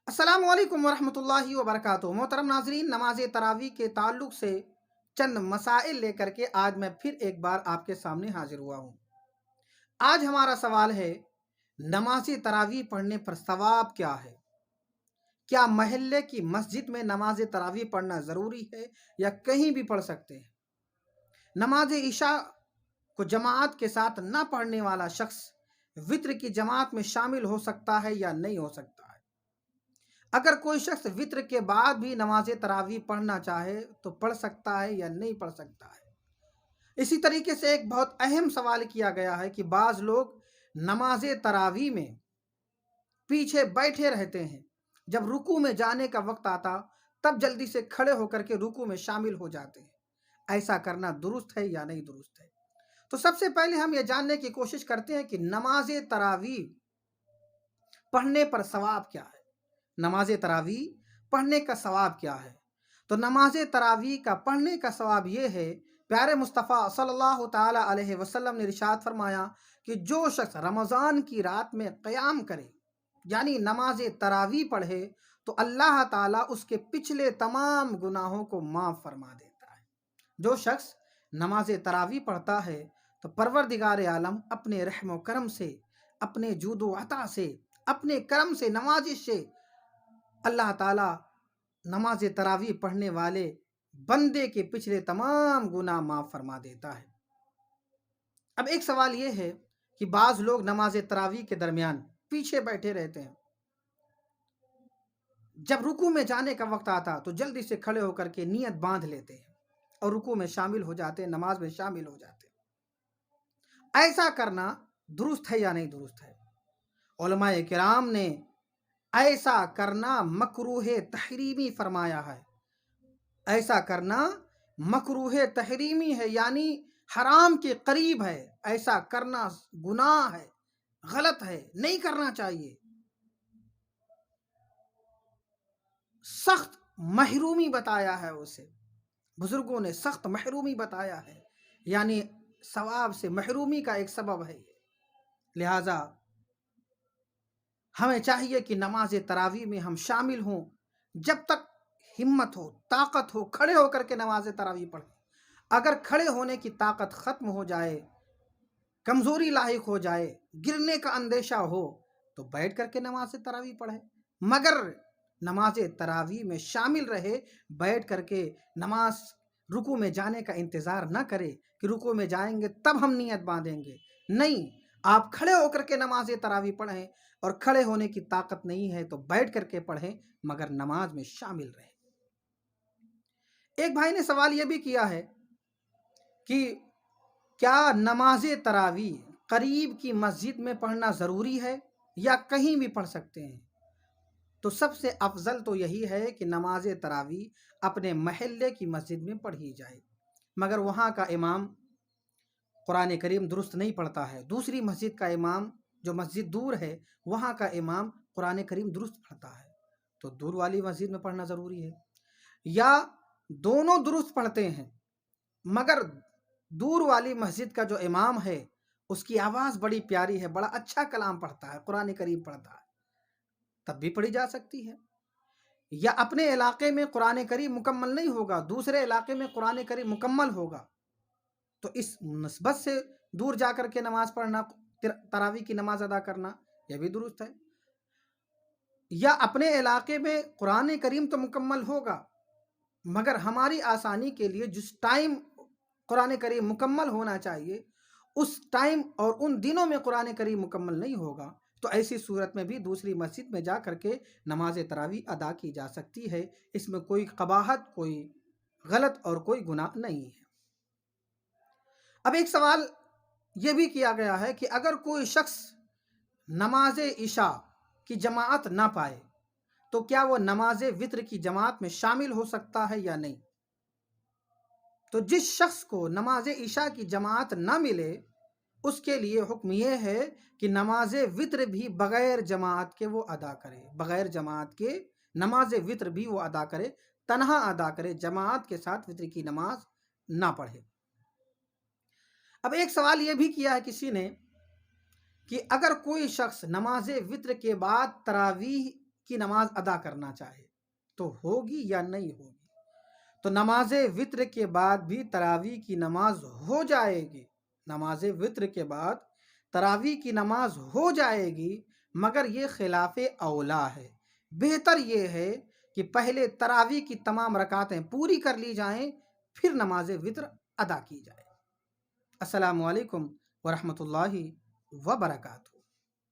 अस्सलाम वालेकुम वरहमतुल्लाहि वबरकातुहू। मोहतरम नाजरीन, नमाज तरावी के ताल्लुक से चंद मसाइल लेकर के आज मैं फिर एक बार आपके सामने हाजिर हुआ हूँ। आज हमारा सवाल है, नमाज तरावी पढ़ने पर सवाब क्या है? क्या महल्ले की मस्जिद में नमाज तरावी पढ़ना ज़रूरी है या कहीं भी पढ़ सकते हैं? नमाज इशा को जमात के साथ न पढ़ने वाला शख्स वित्र की जमात में शामिल हो सकता है या नहीं हो सकता है? अगर कोई शख्स वित्र के बाद भी नमाज तरावी पढ़ना चाहे तो पढ़ सकता है या नहीं पढ़ सकता है? इसी तरीके से एक बहुत अहम सवाल किया गया है कि बाज़ लोग नमाज तरावी में पीछे बैठे रहते हैं, जब रुकू में जाने का वक्त आता तब जल्दी से खड़े होकर के रुकू में शामिल हो जाते हैं। ऐसा करना दुरुस्त है या नहीं दुरुस्त है? तो सबसे पहले हम ये जानने की कोशिश करते हैं कि नमाज तरावी पढ़ने पर सवाब क्या है। नमाज तरावी पढ़ने का सवाब क्या है? तो नमाज तरावी का पढ़ने का सवाब ये है, प्यारे मुस्तफ़ा सल्लल्लाहु ताला अलैहि वसल्लम ने इरशाद फरमाया कि जो शख्स रमज़ान की रात में क़याम करे, यानी नमाज तरावी पढ़े, तो अल्लाह ताला उसके पिछले तमाम गुनाहों को माफ़ फरमा देता है। जो शख्स नमाज तरावी पढ़ता है तो परवरदिगार आलम अपने रहम व करम से, अपने जूद व अता से, अपने करम से, नवाजिश से अल्लाह ताला नमाज तरावी पढ़ने वाले बंदे के पिछले तमाम गुनाह माफ़ फरमा देता है। अब एक सवाल ये है कि बाज़ लोग नमाज तरावी के दरमियान पीछे बैठे रहते हैं, जब रुकू में जाने का वक्त आता तो जल्दी से खड़े होकर के नियत बांध लेते हैं और रुकू में शामिल हो जाते हैं, नमाज में शामिल हो जाते हैं। ऐसा करना दुरुस्त है या नहीं दुरुस्त है? उलमाए किराम ने ऐसा करना मकरूह तहरीमी फरमाया है। ऐसा करना मकरूह तहरीमी है, यानी हराम के करीब है। ऐसा करना गुनाह है, गलत है, नहीं करना चाहिए। सख्त महरूमी बताया है उसे, बुजुर्गों ने सख्त महरूमी बताया है, यानी सवाब से महरूमी का एक सबब है ये। लिहाजा हमें चाहिए कि नमाज तरावी में हम शामिल हों, जब तक हिम्मत हो, ताकत हो, खड़े होकर के नमाज तरावी पढ़ें। अगर खड़े होने की ताकत ख़त्म हो जाए, कमज़ोरी लाहिक हो जाए, गिरने का अंदेशा हो, तो बैठ करके नमाज तरावी पढ़ें। मगर नमाज तरावी में शामिल रहे, बैठ करके नमाज रुकू में जाने का इंतज़ार न करे कि रुकू में जाएंगे तब हम नियत बांधेंगे। नहीं, आप खड़े होकर के नमाज तरावी पढ़ें, और खड़े होने की ताकत नहीं है तो बैठ करके पढ़ें, मगर नमाज में शामिल रहें। एक भाई ने सवाल यह भी किया है कि क्या नमाज तरावी करीब की मस्जिद में पढ़ना ज़रूरी है या कहीं भी पढ़ सकते हैं? तो सबसे अफजल तो यही है कि नमाज तरावी अपने महल्ले की मस्जिद में पढ़ी जाए, मगर वहाँ का इमाम कुरान करीम दुरुस्त नहीं पढ़ता है। दूसरी मस्जिद का इमाम, जो मस्जिद दूर है, वहाँ का इमाम कुरान करीम दुरुस्त पढ़ता है, तो दूर वाली मस्जिद में पढ़ना ज़रूरी है। या दोनों दुरुस्त पढ़ते हैं, मगर दूर वाली मस्जिद का जो इमाम है उसकी आवाज़ बड़ी प्यारी है, बड़ा अच्छा कलाम पढ़ता है, कुरान करीम पढ़ता है, तब भी पढ़ी जा सकती है। या अपने इलाके में कुरान करीम मुकम्मल नहीं होगा, दूसरे इलाके में कुरान करीम मुकम्मल होगा, तो इस निस्बत से दूर जाकर के नमाज पढ़ना, तरावी की नमाज अदा करना, यह भी दुरुस्त है। या अपने इलाके में कुरान करीम तो मुकम्मल होगा, मगर हमारी आसानी के लिए जिस टाइम कुरान करीम मुकम्मल होना चाहिए उस टाइम और उन दिनों में कुरान करीम मुकम्मल नहीं होगा, तो ऐसी सूरत में भी दूसरी मस्जिद में जा करके नमाज तरावी अदा की जा सकती है। इसमें कोई कबाहत, कोई गलत और कोई गुनाह नहीं है। अब एक सवाल यह भी किया गया है कि अगर कोई शख्स नमाज इशा की जमात ना पाए तो क्या वो नमाज वित्र की जमात में शामिल हो सकता है या नहीं? तो जिस शख्स को नमाज इशा की जमात ना मिले उसके लिए हुक्म यह है कि नमाज वित्र भी बगैर जमात के वो अदा करे, बगैर जमात के नमाज वित्र भी वो अदा करे, तन्हा अदा करे, जमात के साथ वित्र की नमाज ना पढ़े। अब एक सवाल यह भी किया है किसी ने कि अगर कोई शख्स नमाज वित्र के बाद तरावीह کی نماز ادا کرنا چاہے تو ہوگی یا نہیں ہوگی؟ تو نماز وتر کے بعد بھی تراویح کی نماز ہو جائے گی، نماز وتر کے بعد تراویح کی نماز ہو جائے گی، مگر یہ خلاف اولا ہے۔ بہتر یہ ہے کہ پہلے تراویح کی تمام رکعتیں پوری کر لی جائیں، پھر نماز وتر ادا کی جائے۔ السلام علیکم ورحمۃ اللہ وبرکاتہ۔